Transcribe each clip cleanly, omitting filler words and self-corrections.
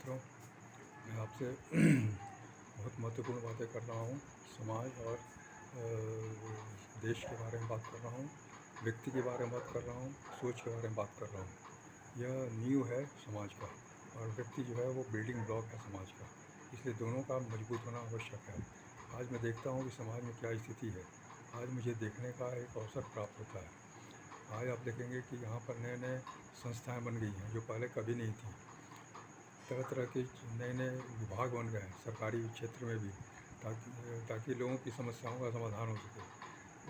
साथियों, मैं आपसे बहुत महत्वपूर्ण बातें कर रहा हूँ। समाज और देश के बारे में बात कर रहा हूँ, व्यक्ति के बारे में बात कर रहा हूँ, सोच के बारे में बात कर रहा हूँ। यह नींव है समाज का और व्यक्ति जो है वो बिल्डिंग ब्लॉक है समाज का, इसलिए दोनों का मजबूत होना आवश्यक है। आज मैं देखता हूँ कि समाज में क्या स्थिति है। आज मुझे देखने का एक अवसर प्राप्त होता है। आज आप देखेंगे कि यहाँ पर नए नए संस्थाएं बन गई हैं जो पहले कभी नहीं थी। तरह तरह के नए नए विभाग बन गए हैं सरकारी क्षेत्र में भी, ताकि लोगों की समस्याओं का समाधान हो सके।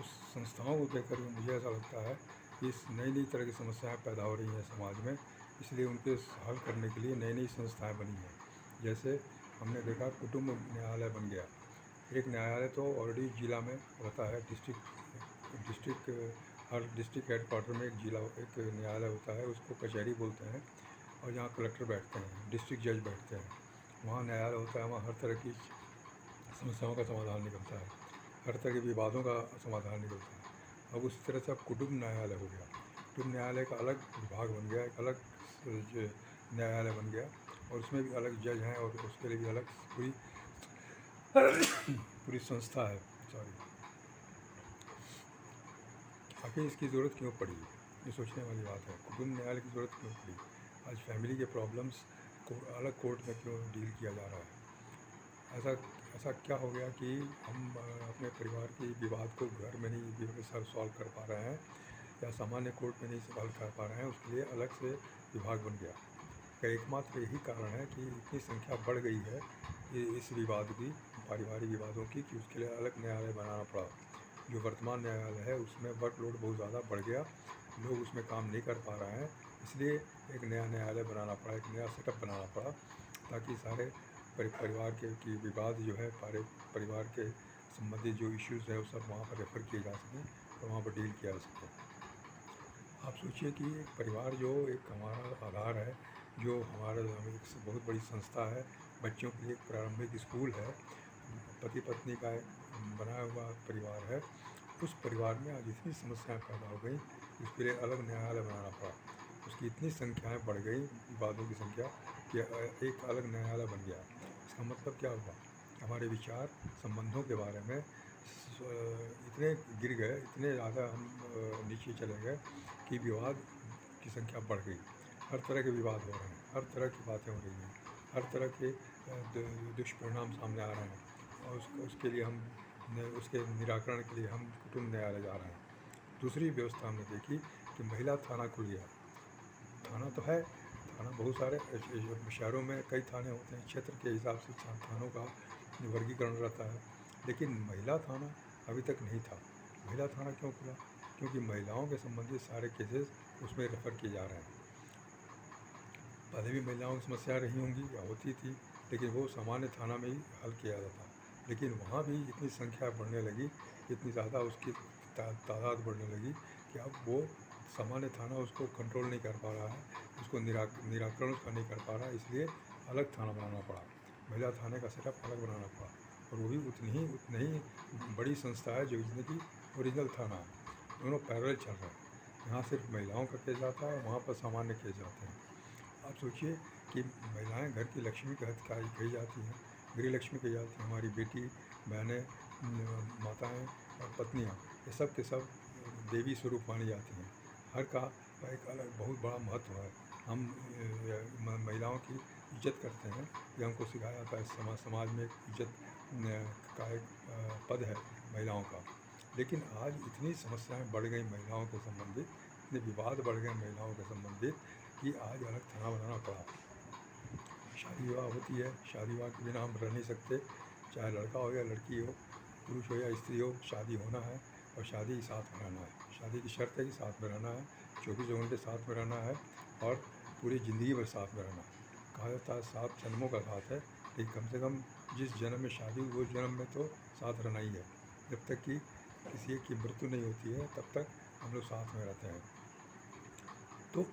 उस संस्थाओं को देखकर मुझे ऐसा लगता है कि इस नई नई तरह की समस्याएं पैदा हो रही हैं समाज में, इसलिए उनके हल करने के लिए नई नई संस्थाएं बनी हैं। जैसे हमने देखा कुटुंब न्यायालय बन गया। एक न्यायालय तो ऑलरेडी जिला में रहता है, डिस्ट्रिक्ट हर डिस्ट्रिक्ट हेडक्वार्टर में एक न्यायालय होता है, उसको कचहरी बोलते हैं। और जहाँ कलेक्टर बैठते हैं, डिस्ट्रिक्ट जज बैठते हैं, वहाँ न्यायालय होता है। वहाँ हर तरह की समस्याओं का समाधान निकलता है, हर तरह के विवादों का समाधान निकलता है। अब उसी तरह से अब कुटुंब न्यायालय हो गया। कुटुंब न्यायालय का अलग विभाग बन गया, एक अलग न्यायालय बन गया, और उसमें भी अलग जज हैं और उसके लिए भी अलग पूरी पूरी संस्था है। सॉरी, आखिर इसकी ज़रूरत क्यों पड़ी, ये सोचने वाली बात है। कुटुंब न्यायालय की ज़रूरत क्यों पड़ी? आज फैमिली के प्रॉब्लम्स को अलग कोर्ट में क्यों डील किया जा रहा है? ऐसा ऐसा क्या हो गया कि हम अपने परिवार के विवाद को घर में नहीं सॉल्व कर पा रहे हैं, या सामान्य कोर्ट में नहीं सॉल्व कर पा रहे हैं, उसके लिए अलग से विभाग बन गया। का एकमात्र यही कारण है कि इतनी संख्या बढ़ गई है इस विवाद की, पारिवारिक विवादों की, कि उसके लिए अलग न्यायालय बनाना पड़ा। जो वर्तमान न्यायालय है उसमें वर्कलोड बहुत ज़्यादा बढ़ गया, लोग उसमें काम नहीं कर पा रहे हैं, इसलिए एक नया न्यायालय बनाना पड़ा, एक नया सेटअप बनाना पड़ा, ताकि सारे परिवार के विवाद जो है, परिवार के संबंधित जो इश्यूज़ है वो सब वहाँ पर रेफ़र किए जा सकें और वहाँ पर डील किया जा सके। आप सोचिए कि एक परिवार जो एक हमारा आधार है, जो हमारा एक बहुत बड़ी संस्था है, बच्चों के लिए एक प्रारंभिक स्कूल है, पति पत्नी का एक बनाया हुआ परिवार है, उस परिवार में आज इतनी समस्याएं पैदा हो गई, उसके लिए अलग न्यायालय बनाना पड़ा। उसकी इतनी संख्याएं बढ़ गई, विवादों की संख्या, कि एक अलग न्यायालय बन गया। इसका मतलब क्या हुआ? हमारे विचार संबंधों के बारे में इतने गिर गए, इतने ज़्यादा हम नीचे चले गए कि विवाद की संख्या बढ़ गई। हर तरह के विवाद हो रहे हैं, हर तरह की बातें हो रही हैं, हर तरह के दुष्परिणाम सामने आ रहे हैं, और उसके लिए उसके निराकरण के लिए हम कुटुंब न्यायालय जा रहे हैं। दूसरी व्यवस्था हमने देखी कि महिला थाना खुल गया। थाना तो है, थाना बहुत सारे शहरों में कई थाने होते हैं, क्षेत्र के हिसाब से थानों का वर्गीकरण रहता है, लेकिन महिला थाना अभी तक नहीं था। महिला थाना क्यों खुला? क्योंकि महिलाओं के संबंधित सारे केसेस उसमें रेफ़र किए जा रहे हैं। पहले भी महिलाओं की समस्या रही होंगी या होती थी, लेकिन वो सामान्य थाना में ही हल किया जाता। लेकिन वहाँ भी इतनी संख्या बढ़ने लगी, इतनी ज़्यादा उसकी तादाद बढ़ने लगी कि अब वो सामान्य थाना उसको कंट्रोल नहीं कर पा रहा है, उसको निराकरण उसका नहीं कर पा रहा है, इसलिए अलग थाना बनाना पड़ा, महिला थाने का सेटअप अलग बनाना पड़ा। और वो भी उतनी ही बड़ी संस्था है जो जितनी की ओरिजिनल थाना है। दोनों पैरेलल चल रहे हैं, यहाँ सिर्फ महिलाओं का केस जाता है, वहाँ पर सामान्य केस जाते हैं। आप सोचिए कि महिलाएं घर की लक्ष्मी कही जाती हैं, गृह लक्ष्मी कही जाती हैं। हमारी बेटी, बहनें, माताएं और पत्नियां, ये सब के सब देवी स्वरूप मानी जाती हैं। हर का एक अलग बहुत बड़ा महत्व है। हम महिलाओं की इज्जत करते हैं, ये हमको सिखाया जाता है। समाज में इज्जत का एक पद है महिलाओं का। लेकिन आज इतनी समस्याएं बढ़ गई महिलाओं के संबंधित, इतने विवाद बढ़ गए महिलाओं के संबंधित, कि आज अलग थाना बनाना पड़ा। शादी विवाह होती है, शादी विवाह के बिना हम रह नहीं सकते, चाहे लड़का हो या लड़की हो, पुरुष हो या स्त्री हो, शादी होना है और शादी साथ में रहना है। शादी की शर्त है कि साथ में रहना है, 24 घंटे साथ में रहना है और पूरी ज़िंदगी भर साथ में रहना है। कहा जाता है 7 जन्मों का साथ है, लेकिन कम से कम जिस जन्म में शादी हुई उस जन्म में तो साथ रहना ही है। जब तक कि किसी की मृत्यु नहीं होती है तब तक हम लोग साथ में रहते हैं। तो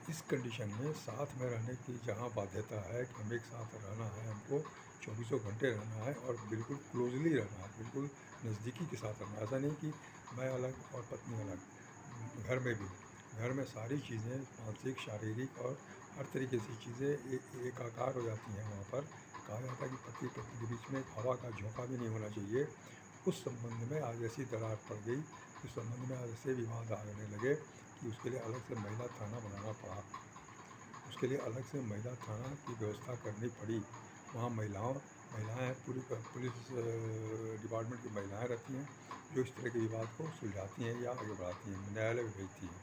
इस कंडीशन में साथ में रहने की जहाँ बाध्यता है कि हम एक साथ रहना है, हमको 24 घंटे रहना है और बिल्कुल क्लोजली रहना है, बिल्कुल नज़दीकी के साथ रहना है। ऐसा नहीं कि मैं अलग और पत्नी अलग। घर में भी, घर में सारी चीज़ें मानसिक, शारीरिक और हर तरीके से चीज़ें एकाकार हो जाती हैं वहाँ पर। कहा जाता है कि पति पत्नी के बीच में एक हवा का झोंका भी नहीं होना चाहिए। उस संबंध में आज ऐसी दरार पड़ गई, उस संबंध में आज ऐसे विवाद आने लगे कि उसके लिए अलग से महिला थाना बनाना पड़ा। उसके लिए अलग से महिला थाना की व्यवस्था करनी पड़ी। वहाँ महिलाएं पूरी पुलिस डिपार्टमेंट की महिलाएं रहती हैं जो इस तरह के विवाद को सुलझाती हैं या आगे बढ़ाती हैं, न्यायालय में भेजती हैं।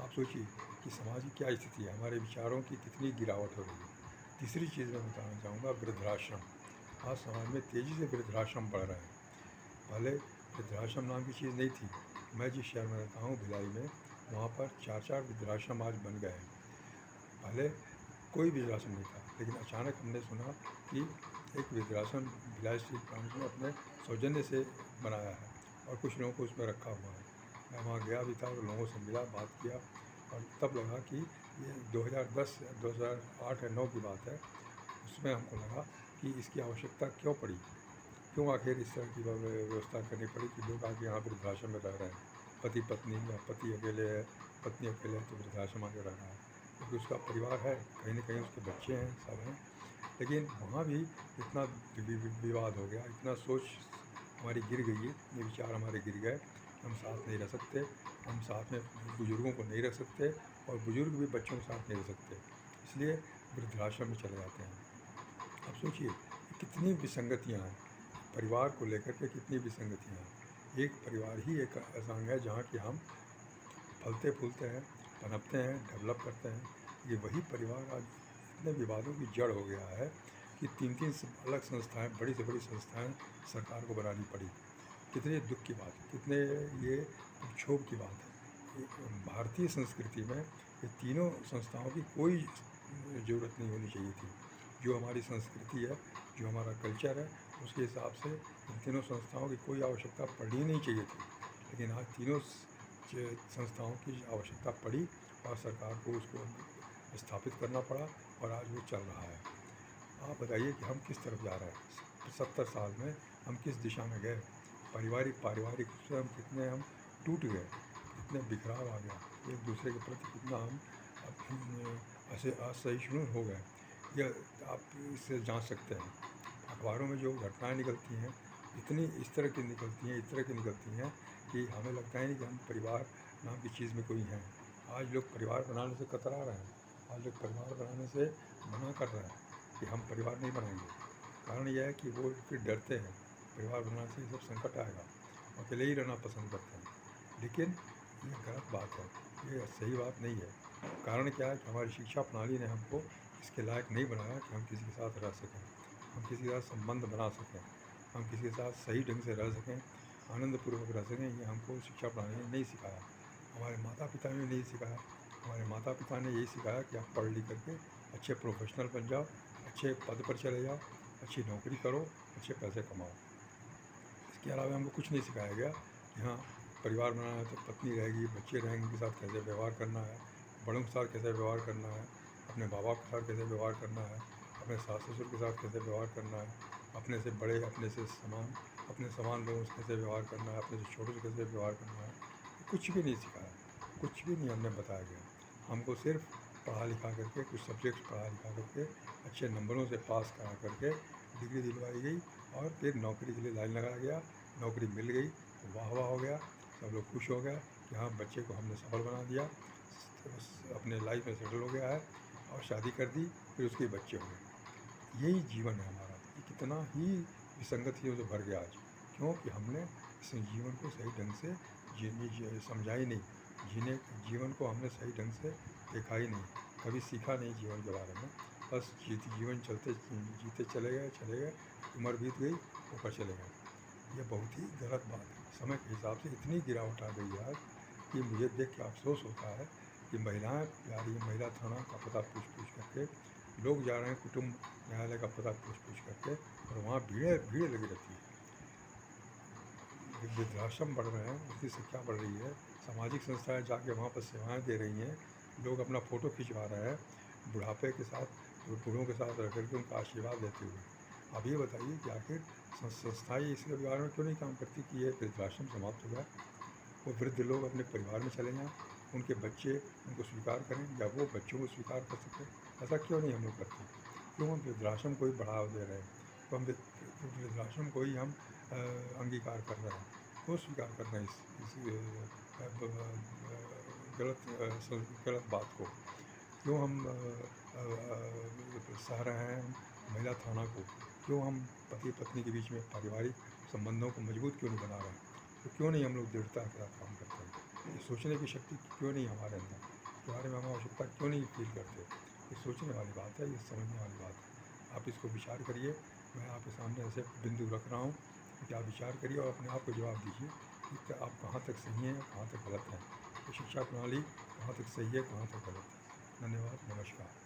आप सोचिए कि समाज की क्या स्थिति है, हमारे विचारों की कितनी गिरावट हो रही है। तीसरी चीज़ मैं बताना चाहूँगा, वृद्धाश्रम। आज समाज में तेज़ी से वृद्धाश्रम बढ़ रहे हैं। पहले वृद्धाश्रम नाम की चीज़ नहीं थी। मैं जिस शहर में रहता हूँ भिलाई में, वहाँ पर 4-4 वृद्धाश्रम आज बन गए हैं। पहले कोई वृद्धाश्रम नहीं था, लेकिन अचानक हमने सुना कि एक वृद्धाश्रम भिलाई स्टील प्लांट ने अपने सौजन्य से बनाया है और कुछ लोगों को उसमें रखा हुआ है। मैं वहाँ गया भी था और लोगों से मिला, बात किया, और तब लगा कि ये 2010 2008 या 9 की बात है। उसमें हमको लगा कि इसकी आवश्यकता क्यों पड़ी, क्यों आखिर इस तरह की व्यवस्था करनी पड़ी कि लोग आके यहाँ वृद्धाश्रम में रह रहे हैं। पति पत्नी या पति अकेले है, पत्नी अकेले है तो वृद्धाश्रम आके रह रहा है, क्योंकि उसका परिवार है, कहीं ना कहीं उसके बच्चे हैं, सब हैं। लेकिन वहाँ भी इतना विवाद हो गया, इतना सोच हमारी गिर गई, ये विचार हमारे गिर गए। हम साथ नहीं रह सकते, हम साथ में बुज़ुर्गों को नहीं रख सकते, और बुज़ुर्ग भी बच्चों के साथ नहीं रह सकते, इसलिए वृद्धाश्रम में चले जाते हैं। अब सोचिए कितनी विसंगतियाँ हैं, परिवार को लेकर के कितनी विसंगतियाँ हैं। एक परिवार ही एक ऐसा अंग है जहाँ कि हम फलते फूलते हैं, पनपते हैं, डेवलप करते हैं। ये वही परिवार आज इतने विवादों की जड़ हो गया है कि 3-3 अलग संस्थाएं, बड़ी से बड़ी संस्थाएं सरकार को बनानी पड़ी। कितने दुख की बात है, कितने ये क्षोभ की बात है। भारतीय संस्कृति में ये तीनों संस्थाओं की कोई ज़रूरत नहीं होनी चाहिए थी। जो हमारी संस्कृति है, जो हमारा कल्चर है, उसके हिसाब से इन तीनों संस्थाओं की कोई आवश्यकता पड़नी नहीं चाहिए थी। लेकिन आज तीनों संस्थाओं की आवश्यकता पड़ी और सरकार को उसको स्थापित करना पड़ा, और आज वो चल रहा है। आप बताइए कि हम किस तरफ जा रहे हैं। 70 साल में हम किस दिशा में गए। पारिवारिक रूप से हम कितने टूट गए, कितने बिखराव आ गया, एक दूसरे के प्रति कितना हम ऐसे असहिष्णु हो गए। यह आप इससे जांच सकते हैं। अखबारों में जो घटनाएं निकलती हैं, इतनी इस तरह की निकलती हैं कि हमें लगता है नहीं कि हम परिवार नाम की चीज़ में कोई हैं। आज लोग परिवार बनाने से कतरा रहे हैं, आज लोग परिवार बनाने से मना कर रहे हैं कि हम परिवार नहीं बनाएंगे। कारण यह है कि वो फिर डरते हैं, परिवार बनाने से सब संकट आएगा, अकेले ही रहना पसंद करते हैं। लेकिन ये गलत बात है, ये सही बात नहीं है। कारण क्या है कि हमारी शिक्षा प्रणाली ने हमको इसके लायक नहीं बनाया कि हम किसी के साथ रह सकें, हम किसी के साथ संबंध बना सकें, हम किसी के साथ सही ढंग से रह सकें, आनंदपूर्वक रह सकें। ये हमको शिक्षा प्रणाली ने नहीं सिखाया, हमारे माता पिता ने नहीं सिखाया। हमारे माता पिता ने यही सिखाया कि आप पढ़ लिख करके अच्छे प्रोफेशनल बन जाओ, अच्छे पद पर चले जाओ, अच्छी नौकरी करो, अच्छे पैसे कमाओ। इसके अलावा हमको कुछ नहीं सिखाया गया कि हाँ, परिवार बनाना है तो पत्नी रहेगी, बच्चे रहेंगे, उनके साथ कैसे व्यवहार करना है, बड़ों के साथ कैसे व्यवहार करना है, अपने माँ बाप के साथ कैसे व्यवहार करना है, अपने सास ससुर के साथ कैसे व्यवहार करना है, अपने से बड़े, अपने से समान, अपने समान लोगों से कैसे व्यवहार करना है, अपने से छोटों से कैसे व्यवहार करना है। कुछ भी नहीं सिखाया, कुछ भी नहीं हमने बताया गया। हमको सिर्फ पढ़ा लिखा करके, कुछ सब्जेक्ट पढ़ा लिखा करके, अच्छे नंबरों से पास करा करके डिग्री दिलवाई गई, और फिर नौकरी के लिए लाइन लगाया गया। नौकरी मिल गई तो वाह वाह हो गया, सब लोग खुश हो गए कि हाँ, बच्चे को हमने सफल बना दिया, अपने लाइफ में सेटल हो गया है, और शादी कर दी, फिर उसके बच्चे हो गए। यही जीवन है हमारा। ये कितना ही विसंगतियों से भर गया आज, क्योंकि हमने इस जीवन को सही ढंग से समझा ही नहीं, जीवन को हमने सही ढंग से देखा ही नहीं, कभी सीखा नहीं जीवन के बारे में। बस जीवन जीते चले गए, उम्र बीत गई, ऊपर चले गए। ये बहुत ही गलत बात है। समय के हिसाब से इतनी गिरावट आ गई है आज कि मुझे देख के अफसोस होता है कि महिलाएं जा रही हैं महिला थाना का पता पूछ करके, लोग जा रहे हैं कुटुंब न्यायालय का पता पूछ करके, और वहाँ भीड़ लगी रहती है। वृद्धाश्रम बढ़ रहे हैं, उसकी संख्या बढ़ रही है, सामाजिक संस्थाएं जाके वहाँ पर सेवाएं दे रही हैं, लोग अपना फ़ोटो खिंचवा रहे हैं बुढ़ापे के साथ, बूढ़ों के साथ रह करके उनका आशीर्वाद लेते हुए। अब ये बताइए कि आखिर संस्थाएँ इसके बारे में क्यों नहीं काम करती कि ये वृद्धाश्रम समाप्त हो जाए, वो वृद्ध लोग अपने परिवार में चले जाएँ, उनके बच्चे उनको स्वीकार करें या वो बच्चों को स्वीकार कर सकें। ऐसा क्यों नहीं हम लोग करते? क्यों हम वृद्धाश्रम को ही बढ़ावा दे रहे हैं? तो हम वृद्धाश्रम को ही हम अंगीकार कर रहे हैं, क्यों स्वीकार कर रहे हैं इस गलत बात को? क्यों हम सह रहे हैं महिला थाना को? क्यों हम पति पत्नी के बीच में पारिवारिक संबंधों को मजबूत क्यों नहीं बना रहे हैं? तो क्यों नहीं हम लोग दृढ़ता के साथ काम करते हैं? ये सोचने की शक्ति क्यों नहीं हमारे अंदर? के बारे में हम आवश्यकता क्यों नहीं फील करते? ये सोचने वाली बात है, ये समझने वाली बात है। आप इसको विचार करिए। मैं आपके सामने ऐसे बिंदु रख रहा हूँ कि आप विचार करिए और अपने आप को जवाब दीजिए कि आप कहाँ तक सही हैं, कहाँ तक गलत हैं। ये शिक्षा प्रणाली कहाँ तक सही है, कहाँ तक गलत है। धन्यवाद, नमस्कार।